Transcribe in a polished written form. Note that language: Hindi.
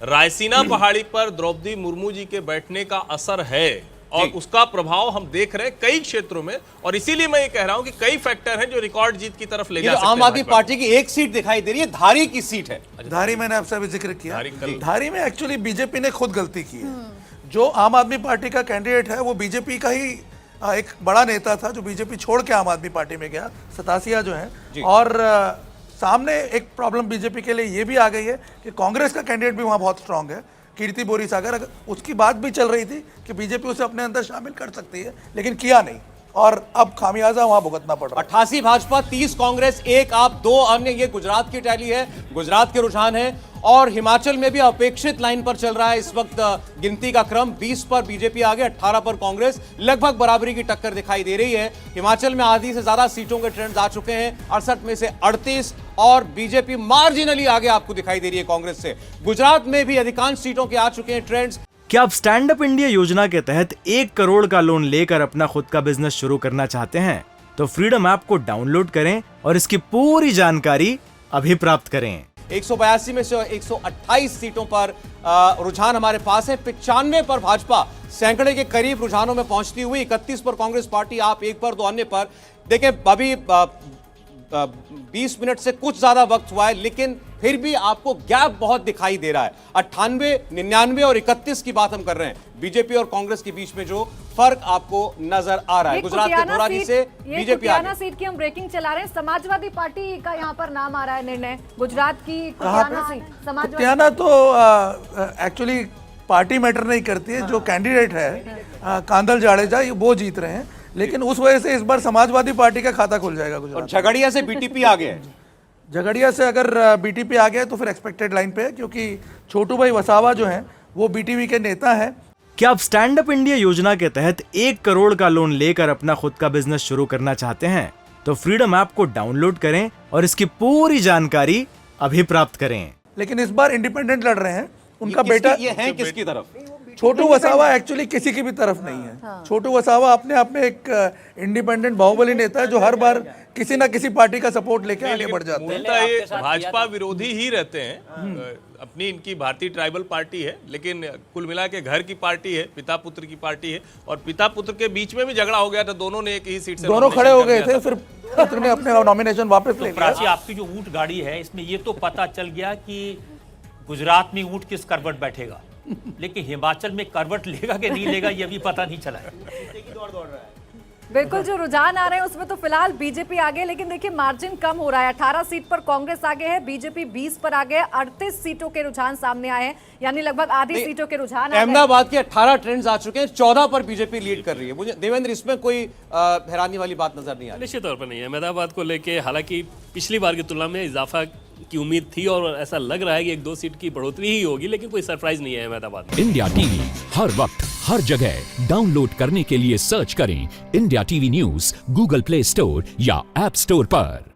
रायसीना पहाड़ी पर द्रौपदी मुर्मू जी के बैठने का असर है और उसका प्रभाव हम देख रहे हैं कई क्षेत्रों में, और इसीलिए मैं ये कह रहा हूं कि कई फैक्टर हैं जो रिकॉर्ड जीत की तरफ ले जा सकते हैं। आम आदमी पार्टी की एक सीट दिखाई दे रही है, धारी की सीट है। धारी मैंने आपसे अभी जिक्र किया, धारी में एक्चुअली बीजेपी ने खुद गलती की है। जो आम आदमी पार्टी का कैंडिडेट है वो बीजेपी का ही एक बड़ा नेता था जो बीजेपी छोड़ के आम आदमी पार्टी में गया, सतासिया जो है। और सामने एक प्रॉब्लम बीजेपी के लिए ये भी आ गई है कि कांग्रेस का कैंडिडेट भी वहाँ बहुत स्ट्रांग है, कीर्ति बोरीसागर। उसकी बात भी चल रही थी कि बीजेपी उसे अपने अंदर शामिल कर सकती है, लेकिन किया नहीं और अब खामियाजा वहां भुगतना पड़ रहा है। 88 भाजपा, 30 कांग्रेस, 1 आप, 2 अन्य। ये गुजरात की टैली है, गुजरात के रुझान है। और हिमाचल में भी अपेक्षित लाइन पर चल रहा है इस वक्त गिनती का क्रम। 20 पर बीजेपी आगे, 18 पर कांग्रेस। लगभग बराबरी की टक्कर दिखाई दे रही है। हिमाचल में आधी से ज्यादा सीटों के ट्रेंड्स आ चुके हैं, 68 में से 38, और बीजेपी मार्जिनली आगे आपको दिखाई दे रही है कांग्रेस से। गुजरात में भी अधिकांश सीटों के आ चुके हैं ट्रेंड्स। क्या आप स्टैंड अप इंडिया योजना के तहत 1 करोड़ का लोन लेकर अपना खुद का बिजनेस शुरू करना चाहते हैं? तो फ्रीडम ऐप को डाउनलोड करें और इसकी पूरी जानकारी अभी प्राप्त करें। 182 में से 128 सीटों पर रुझान हमारे पास है। 95 पर भाजपा सैकड़े के करीब रुझानों में पहुंचती हुई, 31 पर कांग्रेस पार्टी, आप 1 पर, 2 अन्य पर। देखें, अभी 20 मिनट से कुछ ज्यादा वक्त हुआ है, लेकिन फिर भी आपको गैप बहुत दिखाई दे रहा है। 98, 99 और 31 की बात हम कर रहे हैं। बीजेपी और कांग्रेस के बीच में जो फर्क आपको नजर आ रहा है। गुजरात के धोराजी से बीजेपी आगे। सीट की हम ब्रेकिंग चला रहे हैं। समाजवादी पार्टी का यहाँ पर नाम आ रहा है निर्णय। गुजरात की कुतियाना सीट, कुतियाना तो एक्चुअली पार्टी मैटर नहीं करती है। जो कैंडिडेट है कांदल जाडेजा, वो जीत रहे हैं, लेकिन उस वजह से इस बार समाजवादी पार्टी का खाता खुल जाएगा गुजरात। और झगड़िया से बीटीपी आ गया है। झगड़िया से अगर बीटीपी आ गया तो फिर एक्सपेक्टेड लाइन पे है, क्योंकि छोटू भाई वसावा जो हैं वो बीटीपी के नेता हैं। क्या आप स्टैंड अप इंडिया योजना के तहत 1 करोड़ का लोन लेकर अपना खुद का बिजनेस शुरू करना चाहते हैं? तो फ्रीडम ऐप को डाउनलोड करें और इसकी पूरी जानकारी अभी प्राप्त करें। लेकिन इस बार इंडिपेंडेंट लड़ रहे हैं। उनका बेटा ये है किसकी तरफ? छोटू वसावा एक्चुअली किसी की भी तरफ नहीं है। छोटू वसावा अपने आप में एक इंडिपेंडेंट बाहुबली नेता है जो हर बार किसी ना किसी पार्टी का सपोर्ट लेके आगे बढ़ जाते हैं। ये भाजपा विरोधी ही रहते हैं। अपनी इनकी भारतीय ट्राइबल पार्टी है, लेकिन कुल मिला के घर की पार्टी है, पिता पुत्र की पार्टी है। और पिता पुत्र के बीच में भी झगड़ा हो गया था, दोनों ने एक ही सीट से दोनों खड़े हो गए थे, फिर पुत्र ने अपने नॉमिनेशन वापस ले लिया। आपकी जो ऊंट गाड़ी है, इसमें ये तो पता चल गया कि गुजरात में ऊंट किस करवट बैठेगा, लेकिन हिमाचल में करवट लेगा कि नहीं लेगा ये भी पता नहीं चला है। बिल्कुल, जो रुझान आ रहे हैं उसमें तो फिलहाल बीजेपी आगे, लेकिन देखिए मार्जिन कम हो रहा है। 18 सीट पर कांग्रेस आगे है, बीजेपी 20 पर आगे है। 38 सीटों के रुझान सामने आए हैं, यानी लगभग आधी सीटों के रुझान। अहमदाबाद के 18 ट्रेंड्स आ चुके हैं, 14 पर बीजेपी लीड कर रही है। मुझे देवेंद्र, इसमें कोई हैरानी वाली बात नजर नहीं आ रही? निश्चित तौर पर नहीं है। अहमदाबाद को लेके हालांकि पिछली बार की तुलना में इजाफा की उम्मीद थी और ऐसा लग रहा है कि 1-2 सीट की बढ़ोतरी ही होगी, लेकिन कोई सरप्राइज नहीं है अहमदाबाद में। इंडिया टीवी हर वक्त हर जगह डाउनलोड करने के लिए सर्च करें India TV news Google play store या ऐप स्टोर पर।